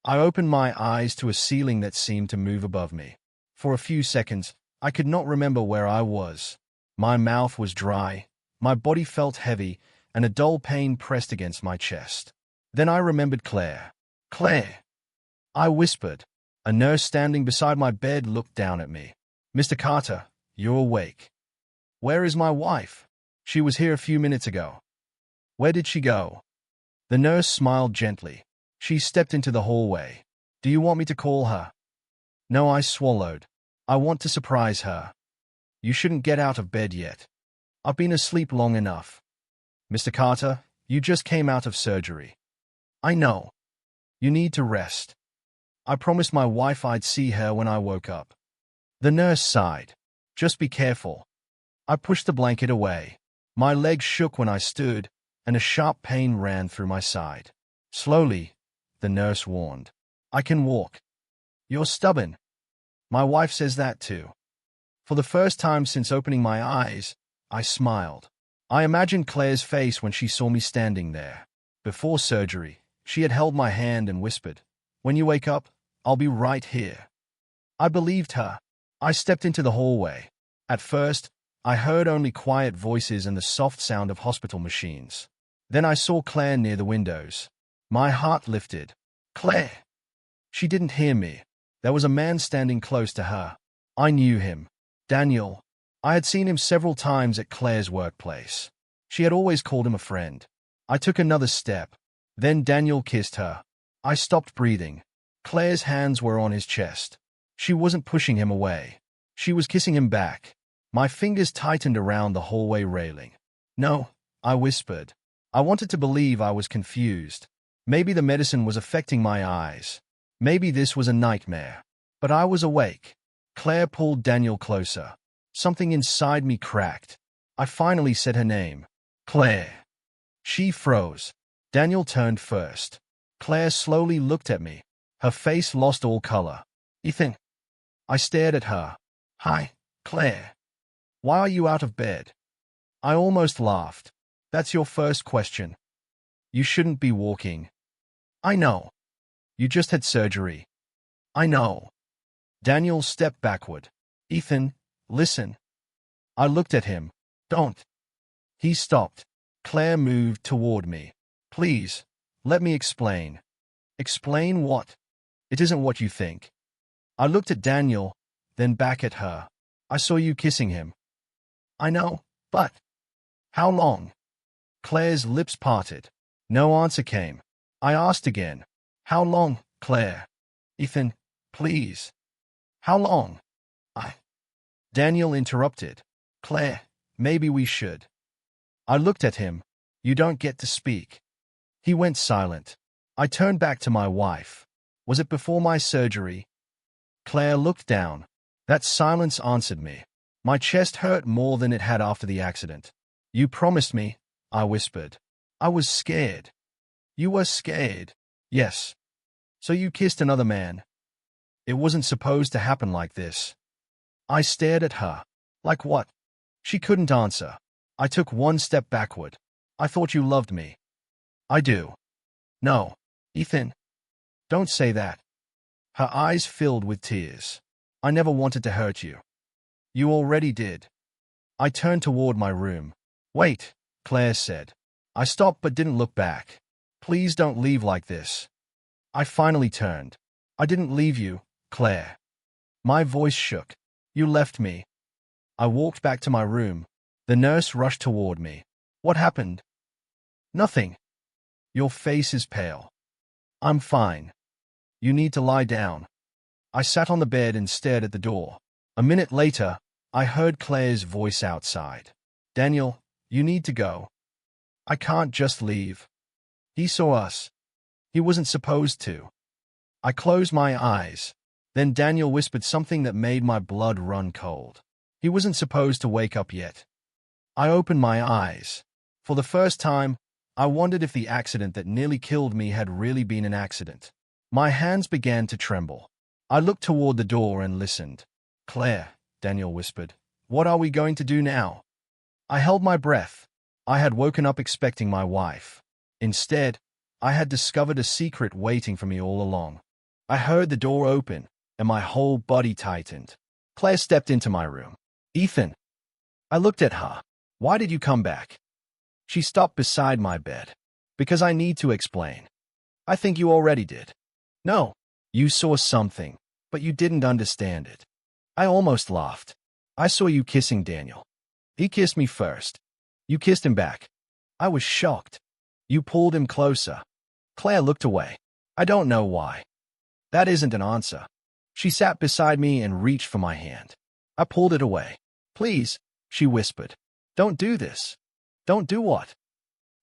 I opened my eyes to a ceiling that seemed to move above me. For a few seconds, I could not remember where I was. My mouth was dry, my body felt heavy, and a dull pain pressed against my chest. Then I remembered Claire. Claire! I whispered. A nurse standing beside my bed looked down at me. "Mr. Carter, you're awake. Where is my wife? She was here a few minutes ago." "Where did she go?" The nurse smiled gently. "She stepped into the hallway. Do you want me to call her?" "No," I swallowed. "I want to surprise her." "You shouldn't get out of bed yet. I've been asleep long enough." "Mr. Carter, you just came out of surgery." "I know. You need to rest. I promised my wife I'd see her when I woke up." The nurse sighed. "Just be careful." I pushed the blanket away. My legs shook when I stood, and a sharp pain ran through my side. "Slowly," the nurse warned. "I can walk." "You're stubborn." "My wife says that too." For the first time since opening my eyes, I smiled. I imagined Claire's face when she saw me standing there. Before surgery, she had held my hand and whispered, "When you wake up, I'll be right here." I believed her. I stepped into the hallway. At first, I heard only quiet voices and the soft sound of hospital machines. Then I saw Claire near the windows. My heart lifted. Claire! She didn't hear me. There was a man standing close to her. I knew him. Daniel. I had seen him several times at Claire's workplace. She had always called him a friend. I took another step. Then Daniel kissed her. I stopped breathing. Claire's hands were on his chest. She wasn't pushing him away. She was kissing him back. My fingers tightened around the hallway railing. "No," I whispered. I wanted to believe I was confused. Maybe the medicine was affecting my eyes. Maybe this was a nightmare. But I was awake. Claire pulled Daniel closer. Something inside me cracked. I finally said her name. "Claire." She froze. Daniel turned first. Claire slowly looked at me. Her face lost all color. "Ethan." I stared at her. "Hi, Claire. Why are you out of bed?" I almost laughed. "That's your first question. You shouldn't be walking." "I know. You just had surgery." "I know." Daniel stepped backward. "Ethan, listen." I looked at him. "Don't." He stopped. Claire moved toward me. "Please, let me explain." "Explain what?" "It isn't what you think." I looked at Daniel, then back at her. "I saw you kissing him." "I know, but—" "How long?" Claire's lips parted. No answer came. I asked again. "How long, Claire?" "Ethan, please." "How long?" Daniel interrupted. "Claire, maybe we should." I looked at him. "You don't get to speak." He went silent. I turned back to my wife. "Was it before my surgery?" Claire looked down. That silence answered me. My chest hurt more than it had after the accident. "You promised me," I whispered. "I was scared." "You were scared?" "Yes." "So you kissed another man?" "It wasn't supposed to happen like this." I stared at her. "Like what?" She couldn't answer. I took one step backward. "I thought you loved me." "I do." "No. Ethan. Don't say that." Her eyes filled with tears. "I never wanted to hurt you." "You already did." I turned toward my room. "Wait," Claire said. I stopped but didn't look back. "Please don't leave like this." I finally turned. "I didn't leave you, Claire." My voice shook. "You left me." I walked back to my room. The nurse rushed toward me. "What happened?" "Nothing." "Your face is pale." "I'm fine." "You need to lie down." I sat on the bed and stared at the door. A minute later, I heard Claire's voice outside. "Daniel, you need to go." "I can't just leave." "He saw us." "He wasn't supposed to." I closed my eyes. Then Daniel whispered something that made my blood run cold. He wasn't supposed to wake up yet. I opened my eyes. For the first time, I wondered if the accident that nearly killed me had really been an accident. My hands began to tremble. I looked toward the door and listened. "Claire," Daniel whispered, "what are we going to do now?" I held my breath. I had woken up expecting my wife. Instead, I had discovered a secret waiting for me all along. I heard the door open, and my whole body tightened. Claire stepped into my room. Ethan. I looked at her. Why did you come back? She stopped beside my bed. Because I need to explain. I think you already did. No. You saw something, but you didn't understand it. I almost laughed. I saw you kissing Daniel. He kissed me first. You kissed him back. I was shocked. You pulled him closer. Claire looked away. I don't know why. That isn't an answer. She sat beside me and reached for my hand. I pulled it away. Please, she whispered. Don't do this. Don't do what?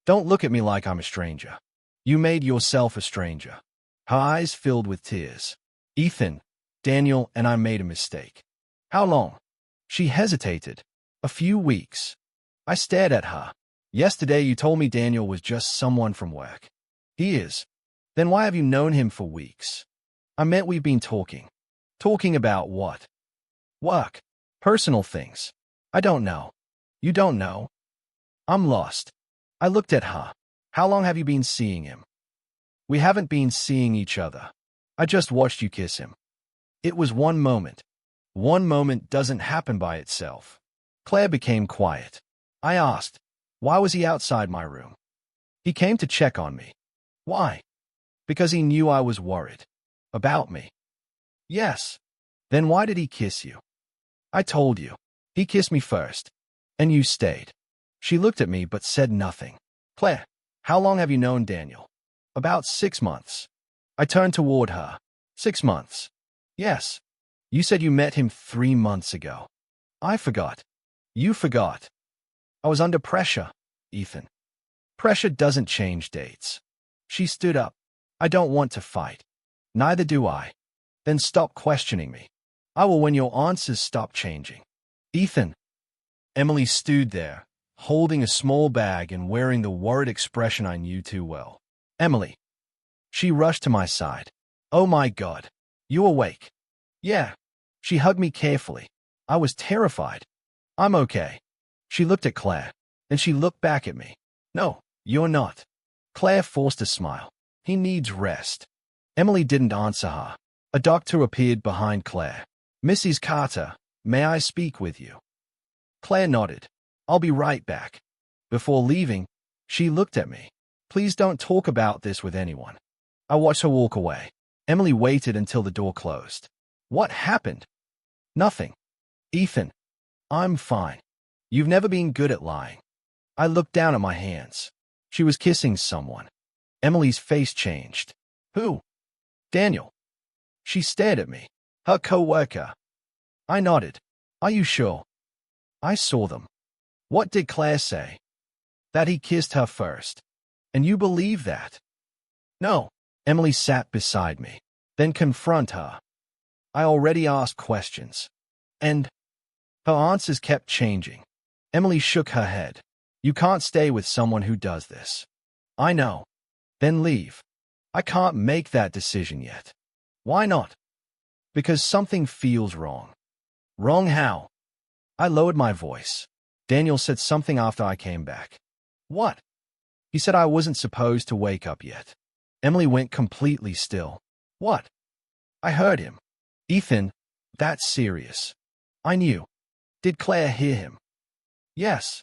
Don't look at me like I'm a stranger. You made yourself a stranger. Her eyes filled with tears. Ethan, Daniel, and I made a mistake. How long? She hesitated. A few weeks. I stared at her. Yesterday you told me Daniel was just someone from work. He is. Then why have you known him for weeks? I meant we've been talking. Talking about what? Work. Personal things. I don't know. You don't know? I'm lost. I looked at her. How long have you been seeing him? We haven't been seeing each other. I just watched you kiss him. It was one moment. One moment doesn't happen by itself. Claire became quiet. I asked, why was he outside my room? He came to check on me. Why? Because he knew I was worried. About me. Yes. Then why did he kiss you? I told you. He kissed me first. And you stayed. She looked at me but said nothing. Claire, how long have you known Daniel? About 6 months. I turned toward her. 6 months. Yes. You said you met him 3 months ago. I forgot. You forgot. I was under pressure, Ethan. Pressure doesn't change dates. She stood up. I don't want to fight. Neither do I. Then stop questioning me. I will when your answers stop changing. Ethan. Emily stood there, holding a small bag and wearing the worried expression I knew too well. Emily. She rushed to my side. Oh my God. You awake? Yeah. She hugged me carefully. I was terrified. I'm okay. She looked at Claire. Then she looked back at me. No, you're not. Claire forced a smile. He needs rest. Emily didn't answer her. A doctor appeared behind Claire. Mrs. Carter, may I speak with you? Claire nodded. I'll be right back. Before leaving, she looked at me. Please don't talk about this with anyone. I watched her walk away. Emily waited until the door closed. What happened? Nothing. Ethan. I'm fine. You've never been good at lying. I looked down at my hands. She was kissing someone. Emily's face changed. Who? Daniel. She stared at me. Her co-worker. I nodded. Are you sure? I saw them. What did Claire say? That he kissed her first. And you believe that? No. Emily sat beside me. Then confront her. I already asked questions. And her answers kept changing. Emily shook her head. You can't stay with someone who does this. I know. Then leave. I can't make that decision yet. Why not? Because something feels wrong. Wrong how? I lowered my voice. Daniel said something after I came back. What? He said I wasn't supposed to wake up yet. Emily went completely still. What? I heard him. Ethan, that's serious. I knew. Did Claire hear him? Yes.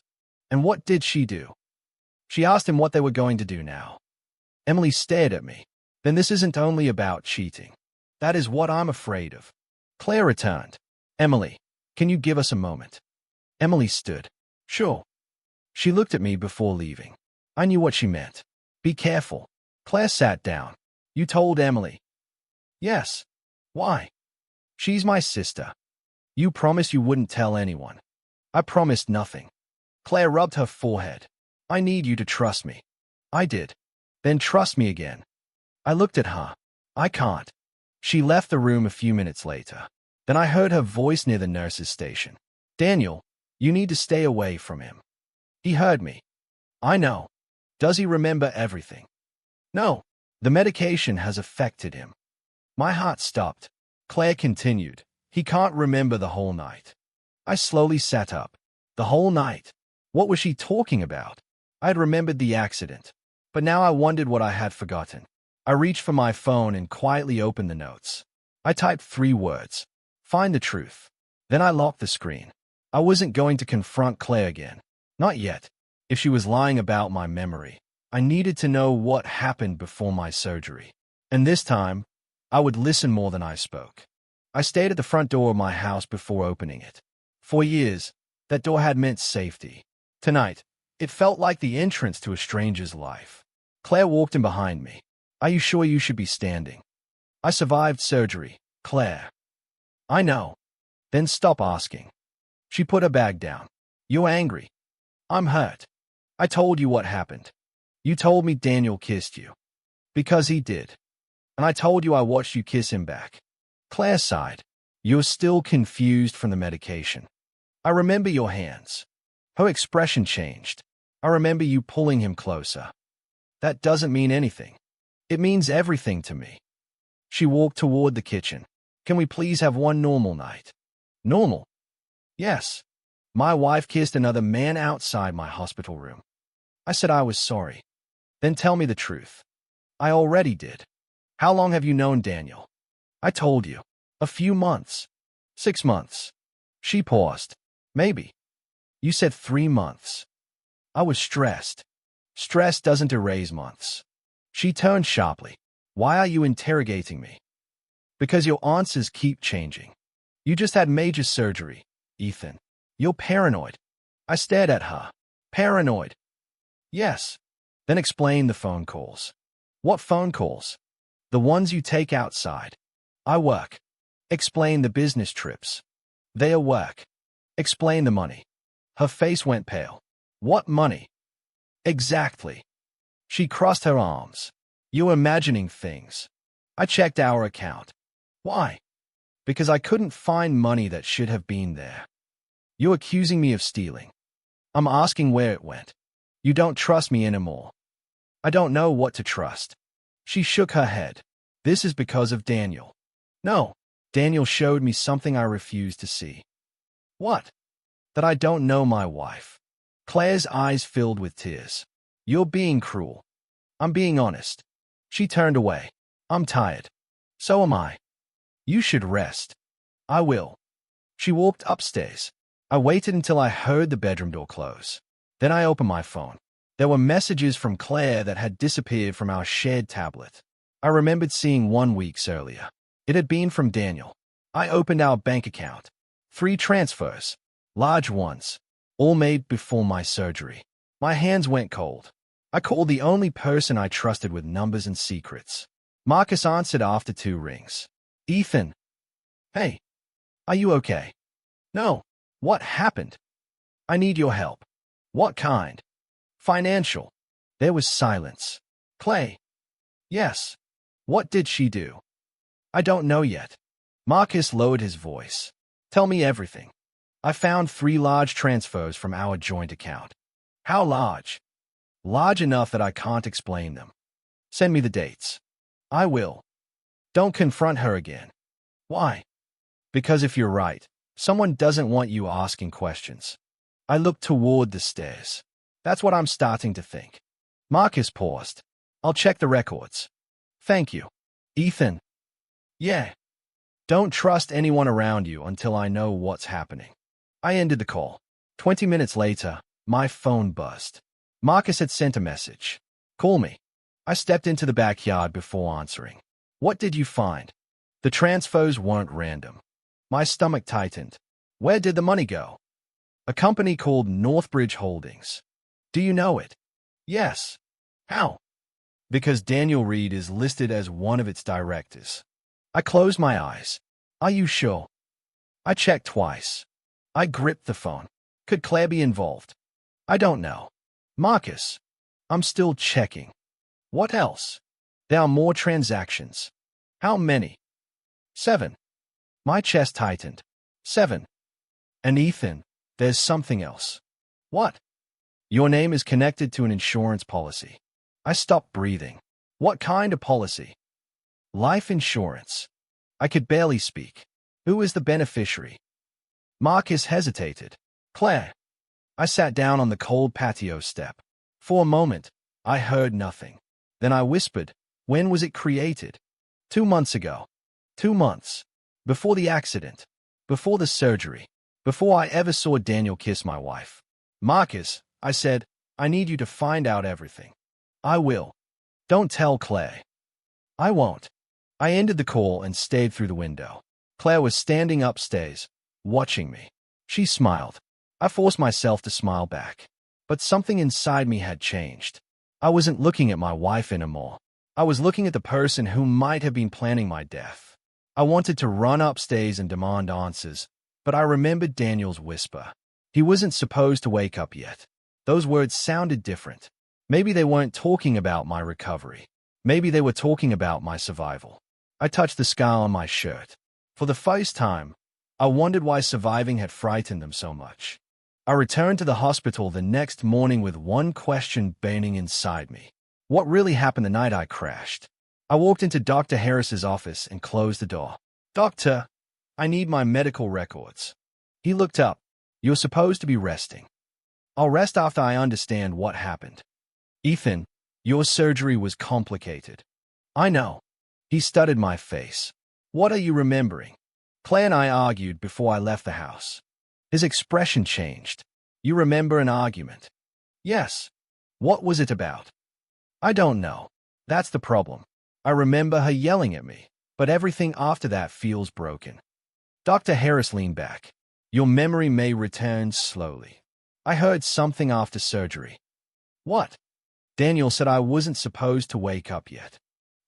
And what did she do? She asked him what they were going to do now. Emily stared at me. Then this isn't only about cheating. That is what I'm afraid of. Claire returned. Emily, can you give us a moment? Emily stood. Sure. She looked at me before leaving. I knew what she meant. Be careful. Claire sat down. You told Emily? Yes. Why? She's my sister. You promised you wouldn't tell anyone. I promised nothing. Claire rubbed her forehead. I need you to trust me. I did. Then trust me again. I looked at her. I can't. She left the room a few minutes later. Then I heard her voice near the nurse's station. Daniel, you need to stay away from him. He heard me. I know. Does he remember everything? No. The medication has affected him. My heart stopped. Claire continued. He can't remember the whole night. I slowly sat up. The whole night. What was she talking about? I had remembered the accident, but now I wondered what I had forgotten. I reached for my phone and quietly opened the notes. I typed 3 words. Find the truth. Then I locked the screen. I wasn't going to confront Claire again. Not yet. If she was lying about my memory, I needed to know what happened before my surgery. And this time, I would listen more than I spoke. I stayed at the front door of my house before opening it. For years, that door had meant safety. Tonight, it felt like the entrance to a stranger's life. Claire walked in behind me. Are you sure you should be standing? I survived surgery, Claire. I know. Then stop asking. She put her bag down. You're angry. I'm hurt. I told you what happened. You told me Daniel kissed you. Because he did. And I told you I watched you kiss him back. Claire sighed. You're still confused from the medication. I remember your hands. Her expression changed. I remember you pulling him closer. That doesn't mean anything. It means everything to me. She walked toward the kitchen. Can we please have one normal night? Normal? Yes. My wife kissed another man outside my hospital room. I said I was sorry. Then tell me the truth. I already did. How long have you known Daniel? I told you. A few months. 6 months. She paused. Maybe. You said 3 months. I was stressed. Stress doesn't erase months. She turned sharply. Why are you interrogating me? Because your answers keep changing. You just had major surgery, Ethan. You're paranoid. I stared at her. Paranoid. Yes. Then explain the phone calls. What phone calls? The ones you take outside. I work. Explain the business trips. They are work. Explain the money. Her face went pale. What money? Exactly. She crossed her arms. You're imagining things. I checked our account. Why? Because I couldn't find money that should have been there. You're accusing me of stealing. I'm asking where it went. You don't trust me anymore. I don't know what to trust. She shook her head. This is because of Daniel. No, Daniel showed me something I refused to see. What? That I don't know my wife. Claire's eyes filled with tears. You're being cruel. I'm being honest. She turned away. I'm tired. So am I. You should rest. I will. She walked upstairs. I waited until I heard the bedroom door close. Then I opened my phone. There were messages from Claire that had disappeared from our shared tablet. I remembered seeing one weeks earlier. It had been from Daniel. I opened our bank account. 3 transfers. Large ones. All made before my surgery. My hands went cold. I called the only person I trusted with numbers and secrets. Marcus answered after 2 rings. Ethan. Hey. Are you okay? No. What happened? I need your help. What kind? Financial. There was silence. Clay. Yes. What did she do? I don't know yet. Marcus lowered his voice. Tell me everything. I found 3 large transfers from our joint account. How large? Large enough that I can't explain them. Send me the dates. I will. Don't confront her again. Why? Because if you're right, someone doesn't want you asking questions. I looked toward the stairs. That's what I'm starting to think. Marcus paused. I'll check the records. Thank you. Ethan. Yeah. Don't trust anyone around you until I know what's happening. I ended the call. 20 minutes later, my phone buzzed. Marcus had sent a message. Call me. I stepped into the backyard before answering. What did you find? The transfers weren't random. My stomach tightened. Where did the money go? A company called Northbridge Holdings. Do you know it? Yes. How? Because Daniel Reed is listed as one of its directors. I closed my eyes. Are you sure? I checked twice. I gripped the phone. Could Claire be involved? I don't know. Marcus. I'm still checking. What else? There are more transactions. How many? 7. My chest tightened. 7. And Ethan, there's something else. What? Your name is connected to an insurance policy. I stopped breathing. What kind of policy? Life insurance. I could barely speak. Who is the beneficiary? Marcus hesitated. Claire. I sat down on the cold patio step. For a moment, I heard nothing. Then I whispered, When was it created? 2 months ago. 2 months. Before the accident. Before the surgery. Before I ever saw Daniel kiss my wife. Marcus, I said, I need you to find out everything. I will. Don't tell Claire. I won't. I ended the call and stayed through the window. Claire was standing upstairs, watching me. She smiled. I forced myself to smile back. But something inside me had changed. I wasn't looking at my wife anymore. I was looking at the person who might have been planning my death. I wanted to run upstairs and demand answers, but I remembered Daniel's whisper. He wasn't supposed to wake up yet. Those words sounded different. Maybe they weren't talking about my recovery. Maybe they were talking about my survival. I touched the scar on my shirt. For the first time, I wondered why surviving had frightened them so much. I returned to the hospital the next morning with one question burning inside me. What really happened the night I crashed? I walked into Dr. Harris's office and closed the door. Doctor, I need my medical records. He looked up. You're supposed to be resting. I'll rest after I understand what happened. Ethan, your surgery was complicated. I know. He studied my face. What are you remembering? Claire and I argued before I left the house. His expression changed. You remember an argument? Yes. What was it about? I don't know. That's the problem. I remember her yelling at me, but everything after that feels broken. Dr. Harris leaned back. Your memory may return slowly. I heard something after surgery. What? Daniel said I wasn't supposed to wake up yet.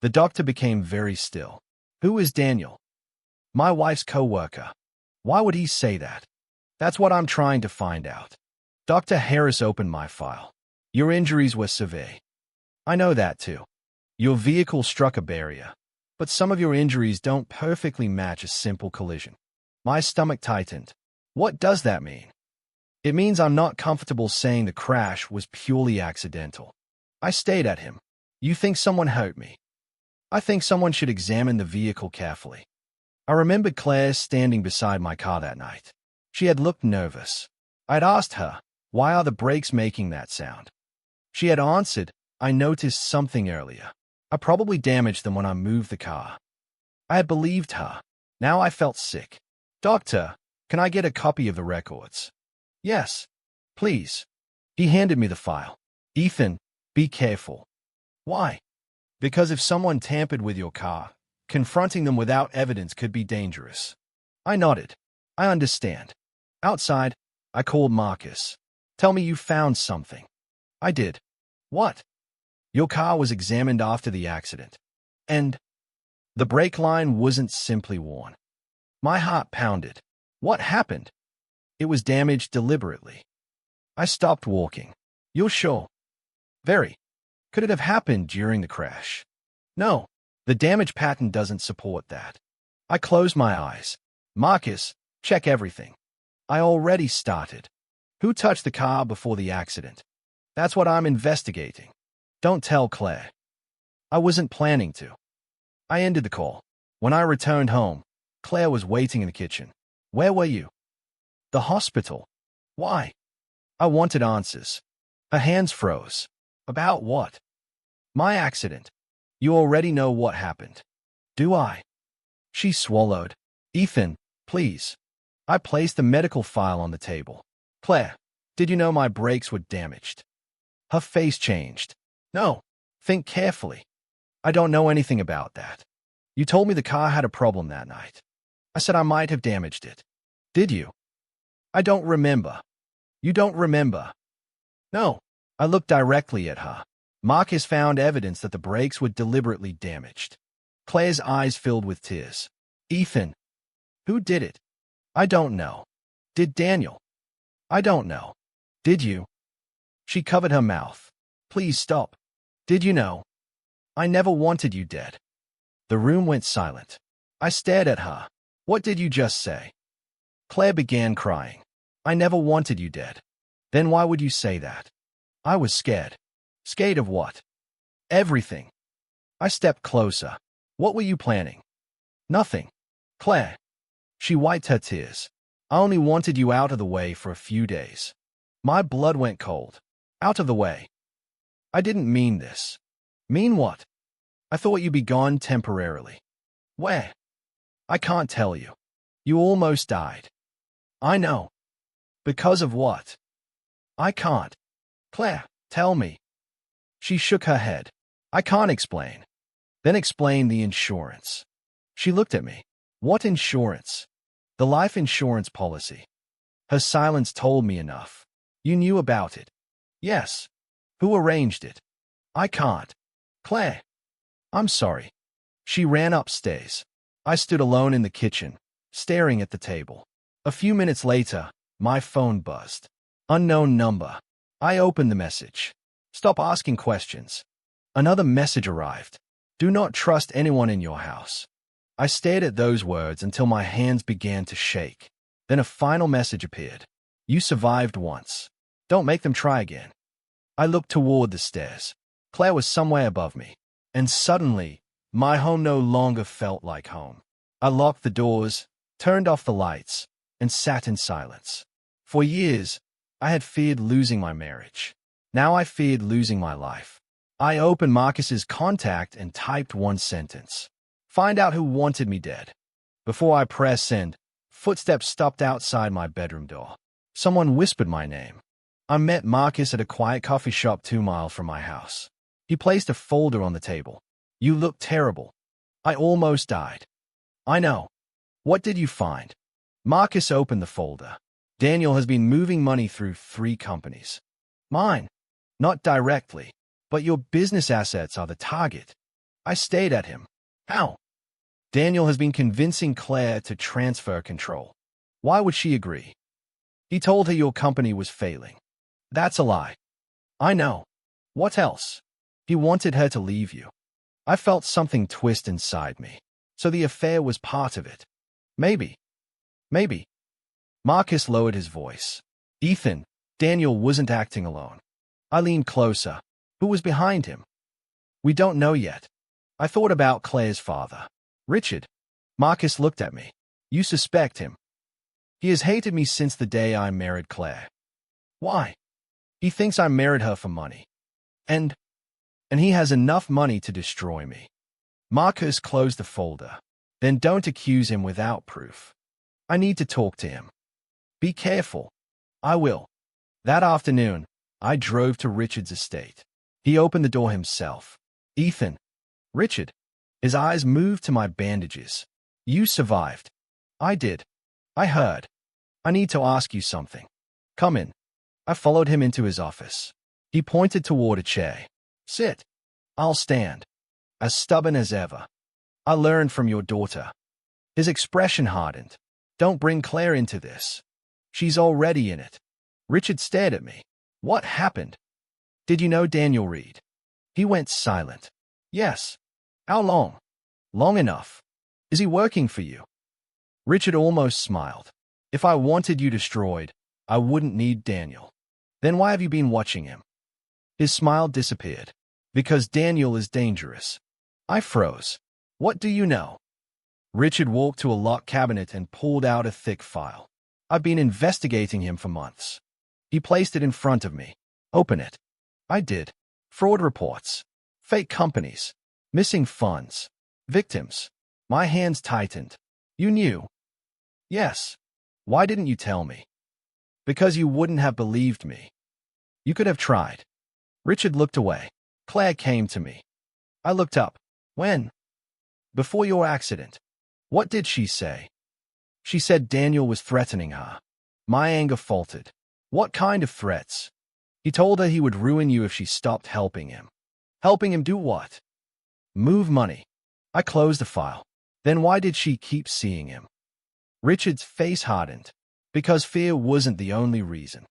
The doctor became very still. Who is Daniel? My wife's co-worker. Why would he say that? That's what I'm trying to find out. Dr. Harris opened my file. Your injuries were severe. I know that too. Your vehicle struck a barrier, but some of your injuries don't perfectly match a simple collision. My stomach tightened. What does that mean? It means I'm not comfortable saying the crash was purely accidental. I stared at him. You think someone hurt me? I think someone should examine the vehicle carefully. I remembered Claire standing beside my car that night. She had looked nervous. I'd asked her, why are the brakes making that sound? She had answered, I noticed something earlier. I probably damaged them when I moved the car. I had believed her. Now I felt sick. Doctor, can I get a copy of the records? Yes, please. He handed me the file. Ethan, be careful. Why? Because if someone tampered with your car, confronting them without evidence could be dangerous. I nodded. I understand. Outside, I called Marcus. Tell me you found something. I did. What? Your car was examined after the accident. And the brake line wasn't simply worn. My heart pounded. What happened? It was damaged deliberately. I stopped walking. You're sure? Very. Could it have happened during the crash? No. The damage pattern doesn't support that. I closed my eyes. Marcus, check everything. I already started. Who touched the car before the accident? That's what I'm investigating. Don't tell Claire. I wasn't planning to. I ended the call. When I returned home, Claire was waiting in the kitchen. Where were you? The hospital. Why? I wanted answers. Her hands froze. About what? My accident. You already know what happened. Do I? She swallowed. Ethan, please. I placed the medical file on the table. Claire, did you know my brakes were damaged? Her face changed. No. Think carefully. I don't know anything about that. You told me the car had a problem that night. I said I might have damaged it. Did you? I don't remember. You don't remember? No. I looked directly at her. Marcus found evidence that the brakes were deliberately damaged. Claire's eyes filled with tears. Ethan. Who did it? I don't know. Did Daniel? I don't know. Did you? She covered her mouth. Please stop. Did you know? I never wanted you dead. The room went silent. I stared at her. What did you just say? Claire began crying. I never wanted you dead. Then why would you say that? I was scared. Scared of what? Everything. I stepped closer. What were you planning? Nothing. Claire. She wiped her tears. I only wanted you out of the way for a few days. My blood went cold. Out of the way. I didn't mean this. Mean what? I I thought you'd be gone temporarily. Where? I can't tell you. You almost died. I know. Because of what? I can't. Claire, tell me. She shook her head. I can't explain. Then explain the insurance. She looked at me. What insurance? The life insurance policy. Her silence told me enough. You knew about it. Yes. Who arranged it? I can't. Claire. I'm sorry. She ran upstairs. I stood alone in the kitchen, staring at the table. A few minutes later, my phone buzzed. Unknown number. I opened the message. Stop asking questions. Another message arrived. Do not trust anyone in your house. I stared at those words until my hands began to shake. Then a final message appeared. You survived once. Don't make them try again. I looked toward the stairs. Claire was somewhere above me. And suddenly, my home no longer felt like home. I locked the doors, turned off the lights, and sat in silence. For years, I had feared losing my marriage. Now I feared losing my life. I opened Marcus's contact and typed one sentence. Find out who wanted me dead. Before I pressed send, footsteps stopped outside my bedroom door. Someone whispered my name. I met Marcus at a quiet coffee shop 2 miles from my house. He placed a folder on the table. You look terrible. I almost died. I know. What did you find? Marcus opened the folder. Daniel has been moving money through 3 companies. Mine. Not directly, but your business assets are the target. I stayed at him. How? Daniel has been convincing Claire to transfer control. Why would she agree? He told her your company was failing. That's a lie. I know. What else? He wanted her to leave you. I felt something twist inside me. So the affair was part of it. Maybe. Maybe. Marcus lowered his voice. Ethan, Daniel wasn't acting alone. I leaned closer. Who was behind him? We don't know yet. I thought about Claire's father. Richard. Marcus looked at me. You suspect him. He has hated me since the day I married Claire. Why? He thinks I married her for money. And he has enough money to destroy me. Marcus closed the folder. Then don't accuse him without proof. I need to talk to him. Be careful. I will. That afternoon, I drove to Richard's estate. He opened the door himself. Ethan. Richard. His eyes moved to my bandages. You survived. I did. I heard. I need to ask you something. Come in. I followed him into his office. He pointed toward a chair. Sit. I'll stand. As stubborn as ever. I learned from your daughter. His expression hardened. Don't bring Claire into this. She's already in it. Richard stared at me. What happened? Did you know Daniel Reed? He went silent. Yes. How long? Long enough. Is he working for you? Richard almost smiled. If I wanted you destroyed, I wouldn't need Daniel. Then why have you been watching him? His smile disappeared. Because Daniel is dangerous. I froze. What do you know? Richard walked to a locked cabinet and pulled out a thick file. I've been investigating him for months. He placed it in front of me. Open it. I did. Fraud reports. Fake companies. Missing funds. Victims. My hands tightened. You knew. Yes. Why didn't you tell me? Because you wouldn't have believed me. You could have tried. Richard looked away. Claire came to me. I looked up. When? Before your accident. What did she say? She said Daniel was threatening her. My anger faltered. What kind of threats? He told her he would ruin you if she stopped helping him. Helping him do what? Move money. I closed the file. Then why did she keep seeing him? Richard's face hardened. Because fear wasn't the only reason.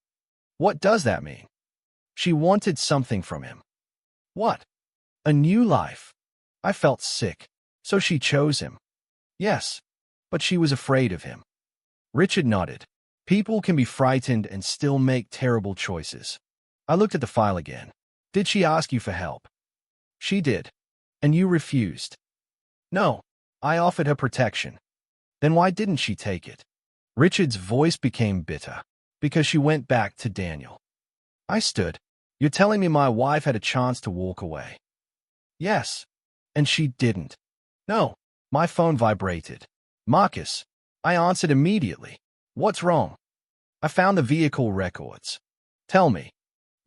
What does that mean? She wanted something from him. What? A new life. I felt sick. So she chose him. Yes. But she was afraid of him. Richard nodded. People can be frightened and still make terrible choices. I looked at the file again. Did she ask you for help? She did. And you refused. No. I offered her protection. Then why didn't she take it? Richard's voice became bitter. Because she went back to Daniel. I stood. You're telling me my wife had a chance to walk away? Yes. And she didn't. No. My phone vibrated. Marcus. I answered immediately. What's wrong? I found the vehicle records. Tell me.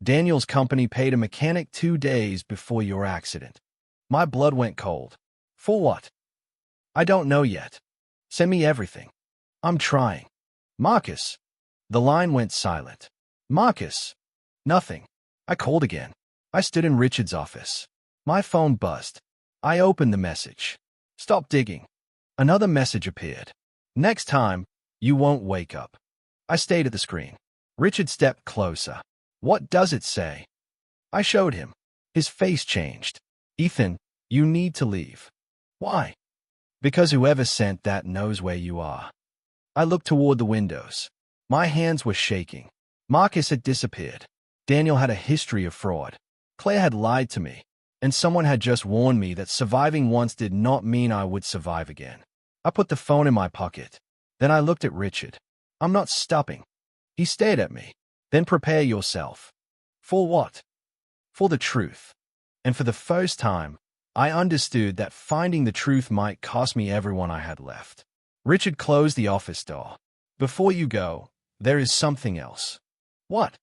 Daniel's company paid a mechanic 2 days before your accident. My blood went cold. For what? I don't know yet. Send me everything. I'm trying. Marcus. The line went silent. Marcus. Nothing. I called again. I stood in Richard's office. My phone buzzed. I opened the message. Stop digging. Another message appeared. Next time, you won't wake up. I stayed at the screen. Richard stepped closer. What does it say? I showed him. His face changed. Ethan, you need to leave. Why? Because whoever sent that knows where you are. I looked toward the windows. My hands were shaking. Marcus had disappeared. Daniel had a history of fraud. Claire had lied to me. And someone had just warned me that surviving once did not mean I would survive again. I put the phone in my pocket. Then I looked at Richard. I'm not stopping. He stared at me. Then prepare yourself. For what? For the truth. And for the first time, I understood that finding the truth might cost me everyone I had left. Richard closed the office door. Before you go, there is something else. What?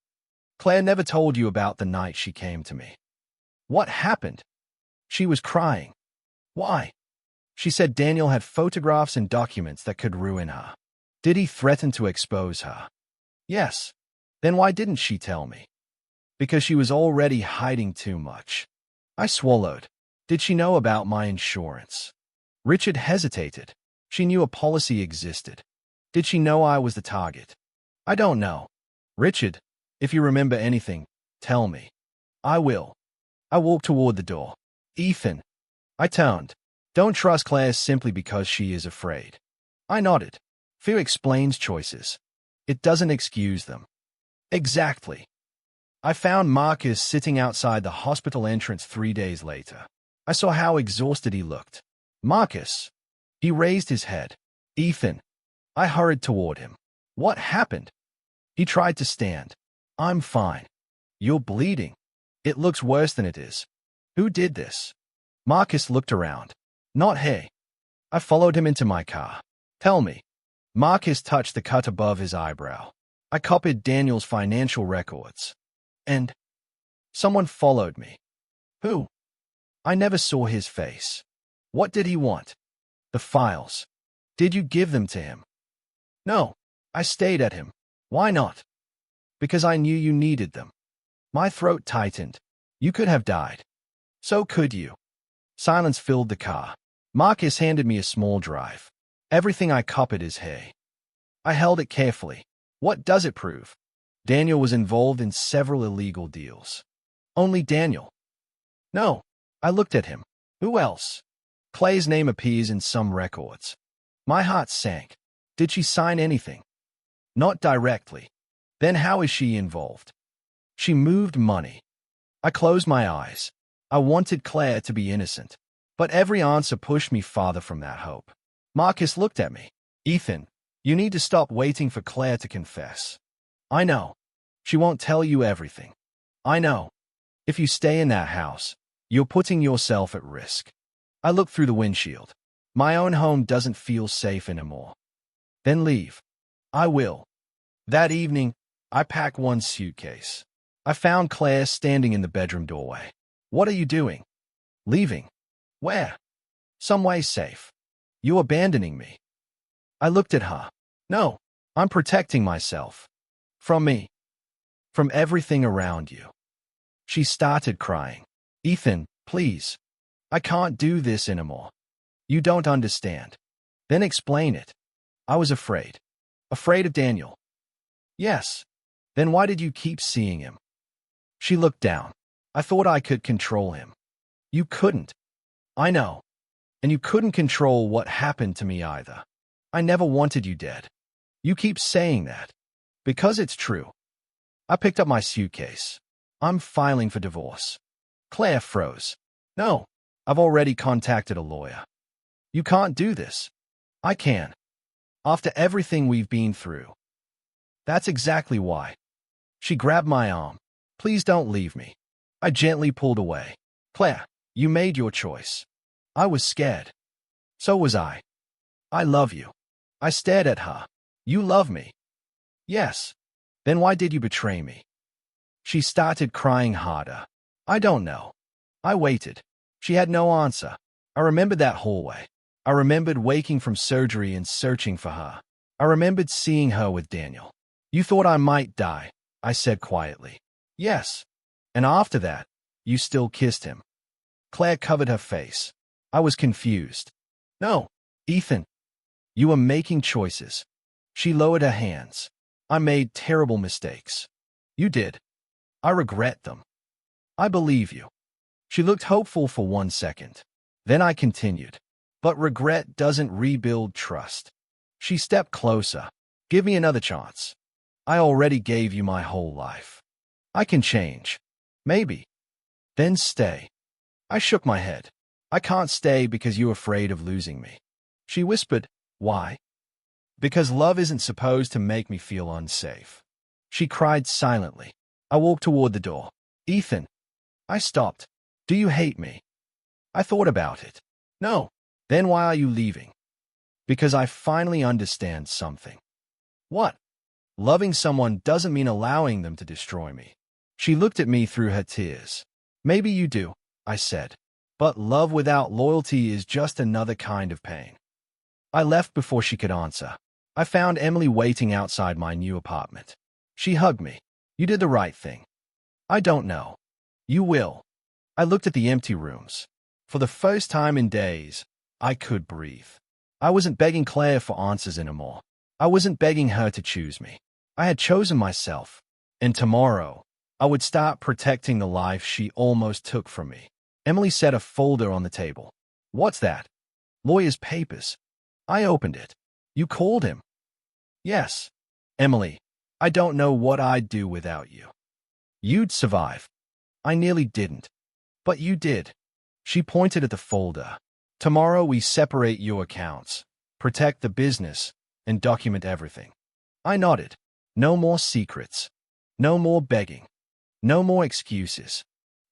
Claire never told you about the night she came to me. What happened? She was crying. Why? She said Daniel had photographs and documents that could ruin her. Did he threaten to expose her? Yes. Then why didn't she tell me? Because she was already hiding too much. I swallowed. Did she know about my insurance? Richard hesitated. She knew a policy existed. Did she know I was the target? I don't know. Richard, if you remember anything, tell me. I will. I walked toward the door. Ethan. I turned. Don't trust Claire simply because she is afraid. I nodded. Fear explains choices. It doesn't excuse them. Exactly. I found Marcus sitting outside the hospital entrance 3 days later. I saw how exhausted he looked. Marcus. He raised his head. Ethan. I hurried toward him. What happened? He tried to stand. I'm fine. You're bleeding. It looks worse than it is. Who did this? Marcus looked around. Not he. I followed him into my car. Tell me. Marcus touched the cut above his eyebrow. I copied Daniel's financial records. And someone followed me. Who? I never saw his face. What did he want? The files. Did you give them to him? No. I stayed at him. Why not? Because I knew you needed them. My throat tightened. You could have died. So could you. Silence filled the car. Marcus handed me a small drive. Everything I copied is he. I held it carefully. What does it prove? Daniel was involved in several illegal deals. Only Daniel. No. I looked at him. Who else? Clay's name appears in some records. My heart sank. Did she sign anything? Not directly. Then how is she involved? She moved money. I closed my eyes. I wanted Claire to be innocent. But every answer pushed me farther from that hope. Marcus looked at me. Ethan, you need to stop waiting for Claire to confess. I know. She won't tell you everything. I know. If you stay in that house, you're putting yourself at risk. I looked through the windshield. My own home doesn't feel safe anymore. Then leave. I will. That evening, I packed one suitcase. I found Claire standing in the bedroom doorway. What are you doing? Leaving. Where? Somewhere safe. You abandoning me. I looked at her. No, I'm protecting myself. From me. From everything around you. She started crying. Ethan, please. I can't do this anymore. You don't understand. Then explain it. I was afraid. Afraid of Daniel. Yes. Then why did you keep seeing him? She looked down. I thought I could control him. You couldn't. I know. And you couldn't control what happened to me either. I never wanted you dead. You keep saying that. Because it's true. I picked up my suitcase. I'm filing for divorce. Claire froze. No, I've already contacted a lawyer. You can't do this. I can. After everything we've been through. That's exactly why. She grabbed my arm. Please don't leave me. I gently pulled away. Claire, you made your choice. I was scared. So was I. I love you. I stared at her. You love me? Yes. Then why did you betray me? She started crying harder. I don't know. I waited. She had no answer. I remembered that hallway. I remembered waking from surgery and searching for her. I remembered seeing her with Daniel. You thought I might die, I said quietly. Yes. And after that, you still kissed him. Claire covered her face. I was confused. No, Ethan. You were making choices. She lowered her hands. I made terrible mistakes. You did. I regret them. I believe you. She looked hopeful for 1 second. Then I continued. But regret doesn't rebuild trust. She stepped closer. Give me another chance. I already gave you my whole life. I can change. Maybe. Then stay. I shook my head. I can't stay because you're afraid of losing me. She whispered, why? Because love isn't supposed to make me feel unsafe. She cried silently. I walked toward the door. Ethan. I stopped. Do you hate me? I thought about it. No. Then why are you leaving? Because I finally understand something. What? Loving someone doesn't mean allowing them to destroy me. She looked at me through her tears. Maybe you do, I said. But love without loyalty is just another kind of pain. I left before she could answer. I found Emily waiting outside my new apartment. She hugged me. You did the right thing. I don't know. You will. I looked at the empty rooms. For the first time in days, I could breathe. I wasn't begging Claire for answers anymore. I wasn't begging her to choose me. I had chosen myself. And tomorrow, I would start protecting the life she almost took from me. Emily set a folder on the table. What's that? Lawyer's papers. I opened it. You called him? Yes. Emily, I don't know what I'd do without you. You'd survive. I nearly didn't. But you did. She pointed at the folder. Tomorrow we separate your accounts, protect the business, and document everything. I nodded. No more secrets. No more begging. No more excuses.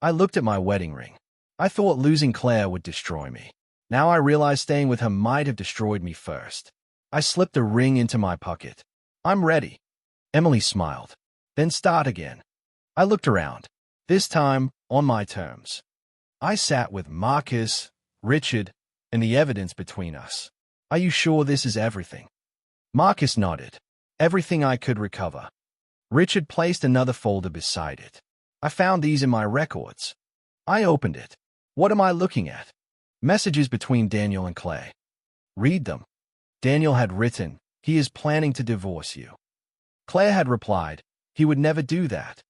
I looked at my wedding ring. I thought losing Claire would destroy me. Now I realize staying with her might have destroyed me first. I slipped the ring into my pocket. I'm ready. Emily smiled. Then start again. I looked around. This time, on my terms. I sat with Marcus, Richard, and the evidence between us. Are you sure this is everything? Marcus nodded. Everything I could recover. Richard placed another folder beside it. I found these in my records. I opened it. What am I looking at? Messages between Daniel and Claire. Read them. Daniel had written, he is planning to divorce you. Claire had replied, he would never do that.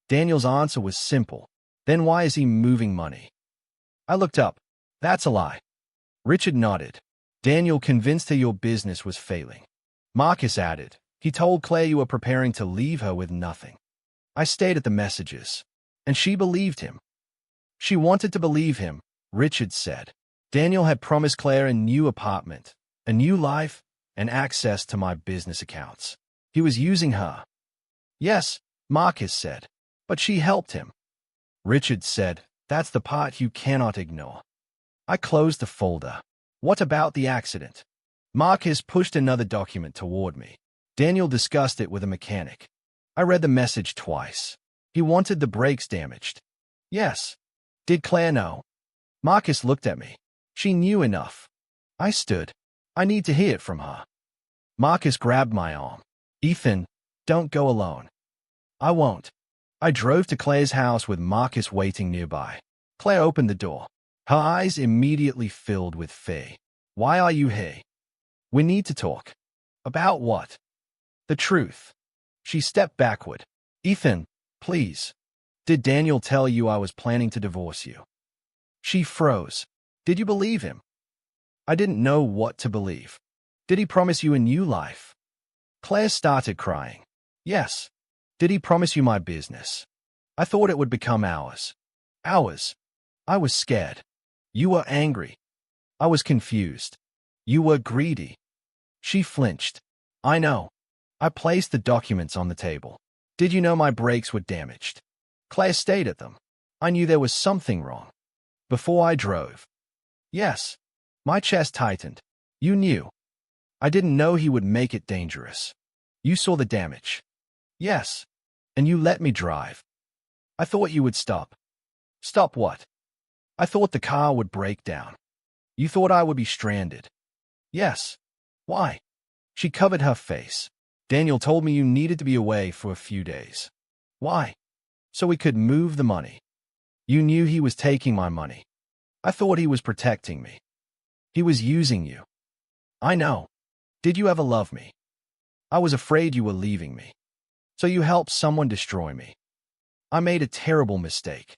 Daniel's answer was simple. Then why is he moving money? I looked up. That's a lie. Richard nodded. Daniel convinced her your business was failing. Marcus added, he told Claire you were preparing to leave her with nothing. I stared at the messages. And she believed him. She wanted to believe him, Richard said. Daniel had promised Claire a new apartment, a new life, and access to my business accounts. He was using her. Yes, Marcus said, but she helped him. Richard said, that's the part you cannot ignore. I closed the folder. What about the accident? Marcus pushed another document toward me. Daniel discussed it with a mechanic. I read the message twice. He wanted the brakes damaged. Yes. Did Claire know? Marcus looked at me. She knew enough. I stood. I need to hear it from her. Marcus grabbed my arm. Ethan, don't go alone. I won't. I drove to Claire's house with Marcus waiting nearby. Claire opened the door. Her eyes immediately filled with fear. Why are you here? We need to talk. About what? The truth. She stepped backward. Ethan, please. Did Daniel tell you I was planning to divorce you? She froze. Did you believe him? I didn't know what to believe. Did he promise you a new life? Claire started crying. Yes. Did he promise you my business? I thought it would become ours. Ours. I was scared. You were angry. I was confused. You were greedy. She flinched. I know. I placed the documents on the table. Did you know my brakes were damaged? Claire stared at them. I knew there was something wrong. Before I drove. Yes. My chest tightened. You knew. I didn't know he would make it dangerous. You saw the damage. Yes. And you let me drive. I thought you would stop. Stop what? I thought the car would break down. You thought I would be stranded. Yes. Why? She covered her face. Daniel told me you needed to be away for a few days. Why? So we could move the money. You knew he was taking my money. I thought he was protecting me. He was using you. I know. Did you ever love me? I was afraid you were leaving me. So you helped someone destroy me. I made a terrible mistake.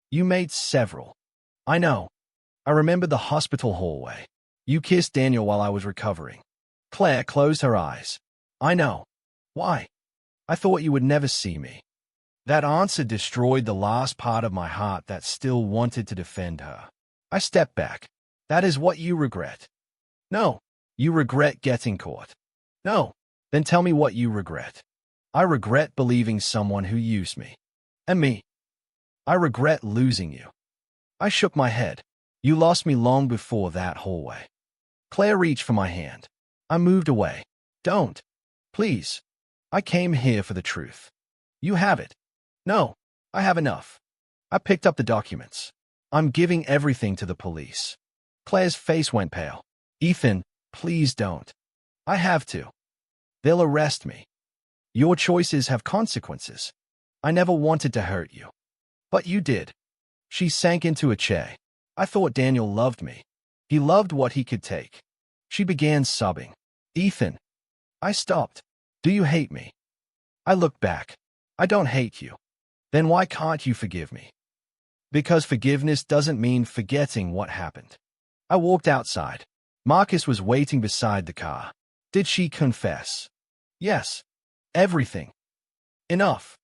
You made several. I know. I remember the hospital hallway. You kissed Daniel while I was recovering. Claire closed her eyes. I know. Why? I thought you would never see me. That answer destroyed the last part of my heart that still wanted to defend her. I stepped back. That is what you regret. No. You regret getting caught. No. Then tell me what you regret. I regret believing someone who used me. And me. I regret losing you. I shook my head. You lost me long before that hallway. Claire reached for my hand. I moved away. Don't. Please. I came here for the truth. You have it. No. I have enough. I picked up the documents. I'm giving everything to the police. Claire's face went pale. Ethan, please don't. I have to. They'll arrest me. Your choices have consequences. I never wanted to hurt you. But you did. She sank into a chair. I thought Daniel loved me. He loved what he could take. She began sobbing. Ethan. I stopped. Do you hate me? I looked back. I don't hate you. Then why can't you forgive me? Because forgiveness doesn't mean forgetting what happened. I walked outside. Marcus was waiting beside the car. Did she confess? Yes. Everything. Enough.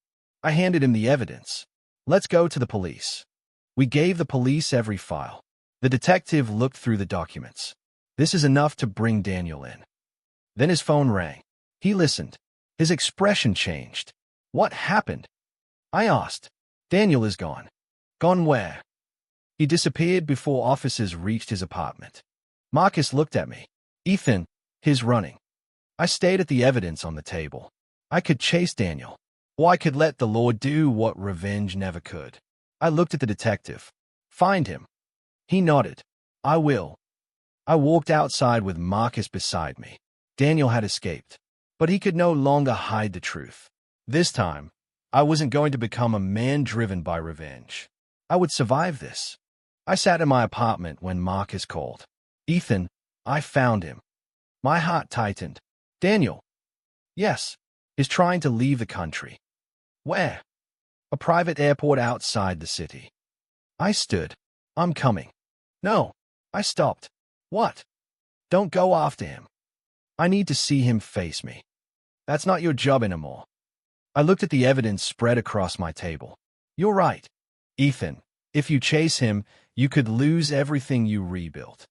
I handed him the evidence. Let's go to the police. We gave the police every file. The detective looked through the documents. This is enough to bring Daniel in. Then his phone rang. He listened. His expression changed. What happened? I asked. Daniel is gone. Gone where? He disappeared before officers reached his apartment. Marcus looked at me. Ethan, he's running. I stayed at the evidence on the table. I could chase Daniel, or I could let the law do what revenge never could. I looked at the detective. Find him. He nodded. I will. I walked outside with Marcus beside me. Daniel had escaped, but he could no longer hide the truth. This time, I wasn't going to become a man driven by revenge. I would survive this. I sat in my apartment when Marcus called. Ethan, I found him. My heart tightened. Daniel. Yes, is trying to leave the country. Where? A private airport outside the city. I stood. I'm coming. No. I stopped. What? Don't go after him. I need to see him face me. That's not your job anymore. I looked at the evidence spread across my table. You're right. Ethan, if you chase him, you could lose everything you rebuilt.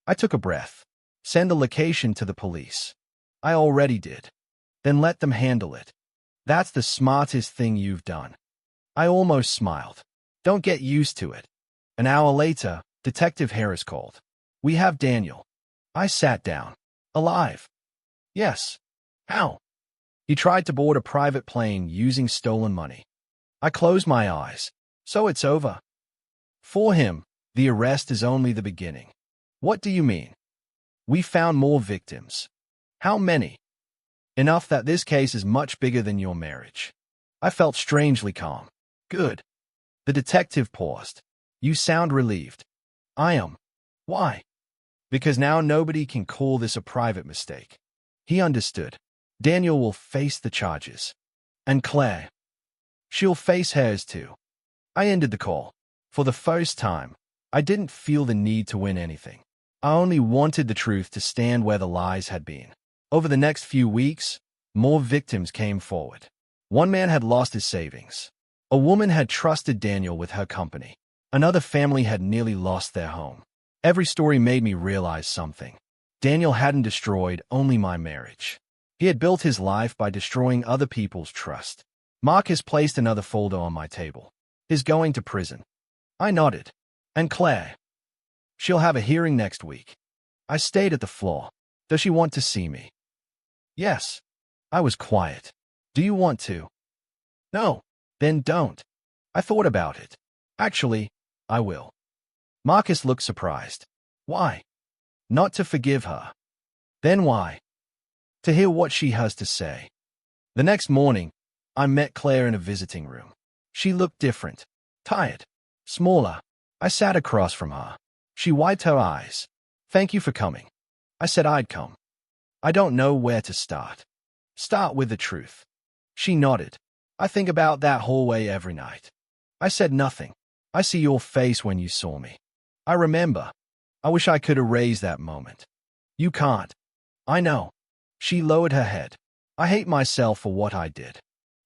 I took a breath. Send a location to the police. I already did. Then let them handle it. That's the smartest thing you've done. I almost smiled. Don't get used to it. An hour later, Detective Harris called. We have Daniel. I sat down. Alive. Yes. How? He tried to board a private plane using stolen money. I closed my eyes. So it's over. For him, the arrest is only the beginning. What do you mean? We found more victims. How many? Enough that this case is much bigger than your marriage. I felt strangely calm. Good. The detective paused. You sound relieved. I am. Why? Because now nobody can call this a private mistake. He understood. Daniel will face the charges. And Claire. She'll face hers too. I ended the call. For the first time, I didn't feel the need to win anything. I only wanted the truth to stand where the lies had been. Over the next few weeks, more victims came forward. One man had lost his savings. A woman had trusted Daniel with her company. Another family had nearly lost their home. Every story made me realize something. Daniel hadn't destroyed only my marriage. He had built his life by destroying other people's trust. Marcus placed another folder on my table. He's going to prison. I nodded. And Claire? She'll have a hearing next week. I stayed at the floor. Does she want to see me? Yes. I was quiet. Do you want to? No. Then don't. I thought about it. Actually, I will. Marcus looked surprised. Why? Not to forgive her. Then why? To hear what she has to say. The next morning, I met Claire in a visiting room. She looked different, tired, smaller. I sat across from her. She wiped her eyes. Thank you for coming. I said I'd come. I don't know where to start. Start with the truth. She nodded. I think about that hallway every night. I said nothing. I see your face when you saw me. I remember. I wish I could erase that moment. You can't. I know. She lowered her head. I hate myself for what I did.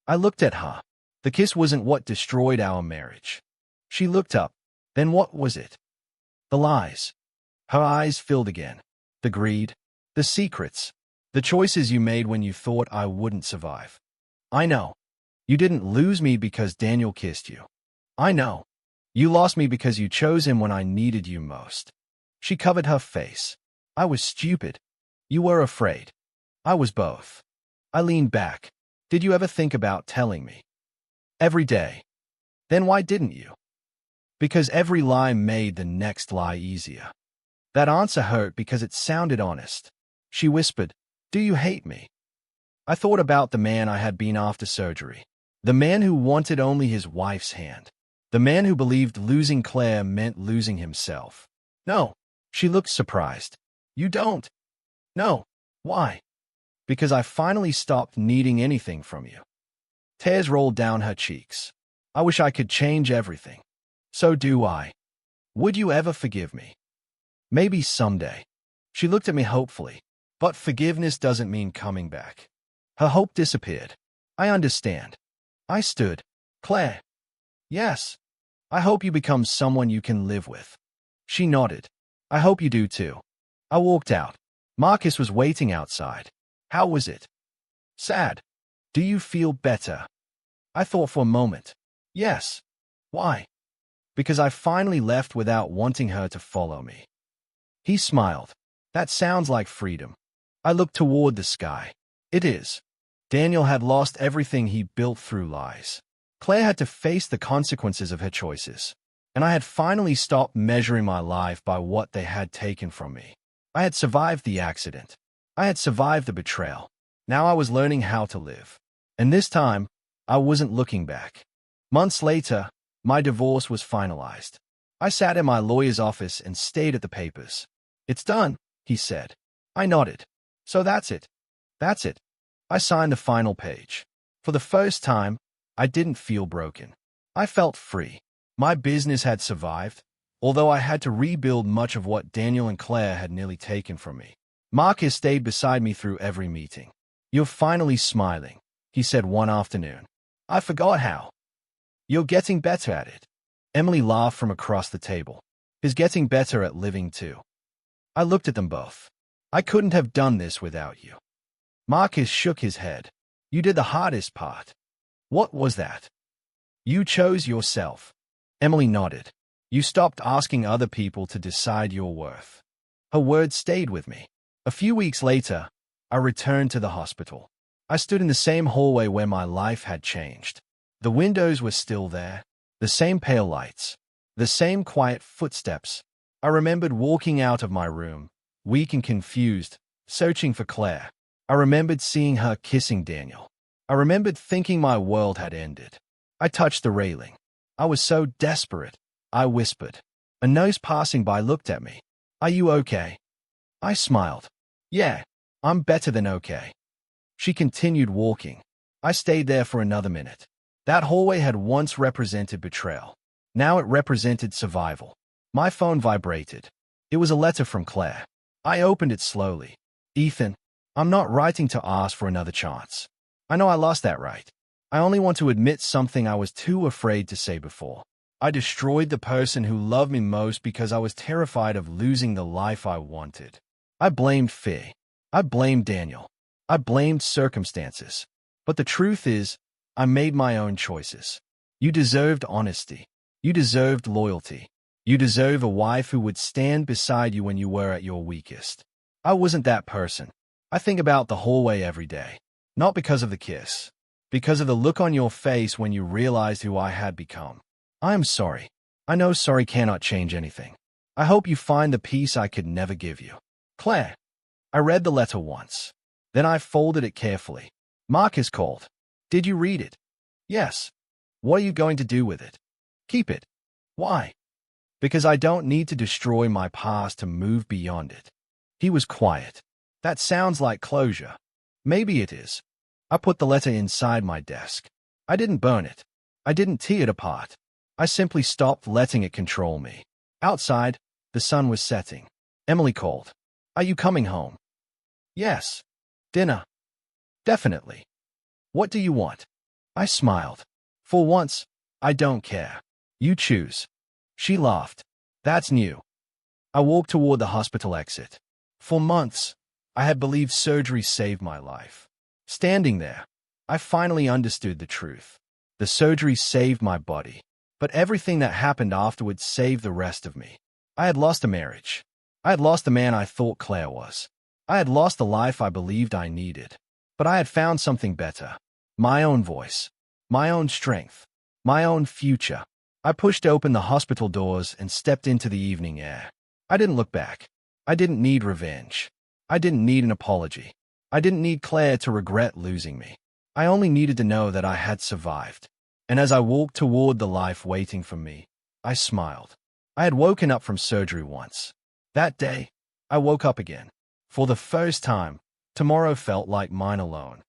I looked at her. The kiss wasn't what destroyed our marriage. She looked up. Then what was it? The lies. Her eyes filled again. The greed. The secrets. The choices you made when you thought I wouldn't survive. I know. You didn't lose me because Daniel kissed you. I know. You lost me because you chose him when I needed you most. She covered her face. I was stupid. You were afraid. I was both. I leaned back. Did you ever think about telling me? Every day. Then why didn't you? Because every lie made the next lie easier. That answer hurt because it sounded honest. She whispered, "Do you hate me?" I thought about the man I had been after surgery. The man who wanted only his wife's hand. The man who believed losing Claire meant losing himself. No. She looked surprised. You don't? No. Why? Because I finally stopped needing anything from you. Tears rolled down her cheeks. I wish I could change everything. So do I. Would you ever forgive me? Maybe someday. She looked at me hopefully. But forgiveness doesn't mean coming back. Her hope disappeared. I understand. I stood. Claire. Yes. I hope you become someone you can live with. She nodded. I hope you do too. I walked out. Marcus was waiting outside. How was it? Sad. Do you feel better? I thought for a moment. Yes. Why? Because I finally left without wanting her to follow me. He smiled. That sounds like freedom. I looked toward the sky. It is. Daniel had lost everything he built through lies. Claire had to face the consequences of her choices. And I had finally stopped measuring my life by what they had taken from me. I had survived the accident. I had survived the betrayal. Now I was learning how to live. And this time, I wasn't looking back. Months later, my divorce was finalized. I sat in my lawyer's office and stared at the papers. It's done, he said. I nodded. So that's it. That's it. I signed the final page. For the first time, I didn't feel broken. I felt free. My business had survived, although I had to rebuild much of what Daniel and Claire had nearly taken from me. Marcus stayed beside me through every meeting. You're finally smiling, he said one afternoon. I forgot how. You're getting better at it. Emily laughed from across the table. He's getting better at living too. I looked at them both. I couldn't have done this without you. Marcus shook his head. You did the hardest part. What was that? You chose yourself. Emily nodded. You stopped asking other people to decide your worth. Her words stayed with me. A few weeks later, I returned to the hospital. I stood in the same hallway where my life had changed. The windows were still there, the same pale lights, the same quiet footsteps. I remembered walking out of my room, weak and confused, searching for Claire. I remembered seeing her kissing Daniel. I remembered thinking my world had ended. I touched the railing. I was so desperate. I whispered. A nurse passing by looked at me. Are you okay? I smiled. Yeah, I'm better than okay. She continued walking. I stayed there for another minute. That hallway had once represented betrayal. Now it represented survival. My phone vibrated. It was a letter from Claire. I opened it slowly. Ethan, I'm not writing to ask for another chance. I know I lost that right. I only want to admit something I was too afraid to say before. I destroyed the person who loved me most because I was terrified of losing the life I wanted. I blamed fear. I blamed Daniel. I blamed circumstances. But the truth is, I made my own choices. You deserved honesty. You deserved loyalty. You deserve a wife who would stand beside you when you were at your weakest. I wasn't that person. I think about the hallway every day. Not because of the kiss. Because of the look on your face when you realized who I had become. I am sorry. I know sorry cannot change anything. I hope you find the peace I could never give you. Claire. I read the letter once. Then I folded it carefully. Marcus called. Did you read it? Yes. What are you going to do with it? Keep it. Why? Because I don't need to destroy my past to move beyond it. He was quiet. That sounds like closure. Maybe it is. I put the letter inside my desk. I didn't burn it. I didn't tear it apart. I simply stopped letting it control me. Outside, the sun was setting. Emily called. Are you coming home? Yes. Dinner. Definitely. What do you want? I smiled. For once, I don't care. You choose. She laughed. That's new. I walked toward the hospital exit. For months, I had believed surgery saved my life. Standing there, I finally understood the truth. The surgery saved my body, but everything that happened afterwards saved the rest of me. I had lost a marriage. I had lost the man I thought Claire was. I had lost the life I believed I needed. But I had found something better. My own voice. My own strength. My own future. I pushed open the hospital doors and stepped into the evening air. I didn't look back. I didn't need revenge. I didn't need an apology. I didn't need Claire to regret losing me. I only needed to know that I had survived. And as I walked toward the life waiting for me, I smiled. I had woken up from surgery once. That day, I woke up again. For the first time, tomorrow felt like mine alone.